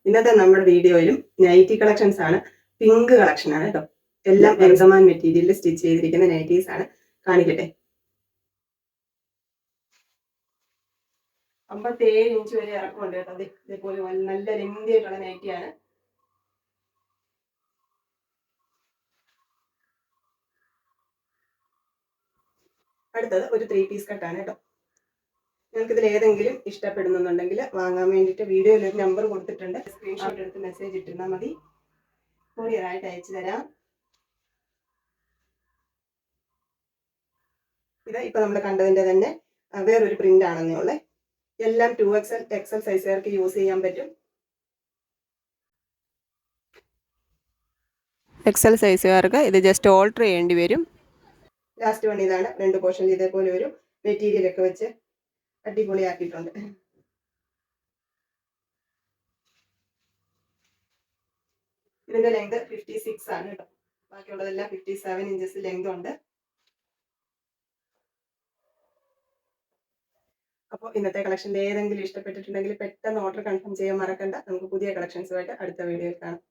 ഇന്നത്തെ നമ്മുടെ വീഡിയോയിലും നൈറ്റി കളക്ഷൻസ് ആണ്. പിങ്ക് കളക്ഷൻ ആണ് കേട്ടോ. എല്ലാം എക്സമാൻ മെറ്റീരിയലിൽ സ്റ്റിച്ച് ചെയ്തിരിക്കുന്ന നൈറ്റീസ് ആണ്. കാണിക്കട്ടെ. 57 ഇഞ്ച് വരെ ഇറക്കമുണ്ട് കേട്ടോ. ഇതേപോലെ നല്ല ലെങ്തി ആയിട്ടുള്ള നൈറ്റിയാണ്. അടുത്തത് ഒരു 3 പീസ് കട്ടാണ് കേട്ടോ. നിങ്ങൾക്ക് ഇതിൽ ഏതെങ്കിലും ഇഷ്ടപ്പെടുന്നുണ്ടെങ്കിൽ വാങ്ങാൻ വേണ്ടിയിട്ട് വീഡിയോയിൽ ഒരു നമ്പർ കൊടുത്തിട്ടുണ്ട്. സ്ക്രീൻഷോട്ട് എടുത്ത് മെസ്സേജ് ഇട്ടിരുന്നാൽ മതി. കൊറിയറായിട്ട് അയച്ചു തരാം. ഇത് ഇപ്പൊ നമ്മൾ കണ്ടതിന്റെ തന്നെ വേറൊരു പ്രിന്റ് ആണെന്നേ ഉള്ളേ. എല്ലാം 2XL XL സൈസുകാർക്ക് യൂസ് ചെയ്യാൻ പറ്റും. XL സൈസുകാർക്ക് ഇത് ജസ്റ്റ് ഓൾട്ടർ ചെയ്യേണ്ടി വരും. ലാസ്റ്റ് വൺ ഇതാണ്. 2 പോർഷൻ ഇതേപോലെ ഒരു മെറ്റീരിയൽ ഒക്കെ വെച്ച് അടിപൊളിയാക്കിയിട്ടുണ്ട്. ഇതിന്റെ ലെങ്ത് 56 ആണ് കേട്ടോ. ബാക്കിയുള്ളതെല്ലാം 57 ഇഞ്ചസ് ലെങ്ത് ഉണ്ട്. അപ്പോൾ ഇന്നത്തെ കളക്ഷൻ്റെ ഏതെങ്കിലും ഇഷ്ടപ്പെട്ടിട്ടുണ്ടെങ്കിൽ പെട്ടെന്ന് ഓർഡർ കൺഫേം ചെയ്യാൻ മറക്കണ്ട. നമുക്ക് പുതിയ കളക്ഷൻസുമായിട്ട് അടുത്ത വീഡിയോയിൽ കാണാം.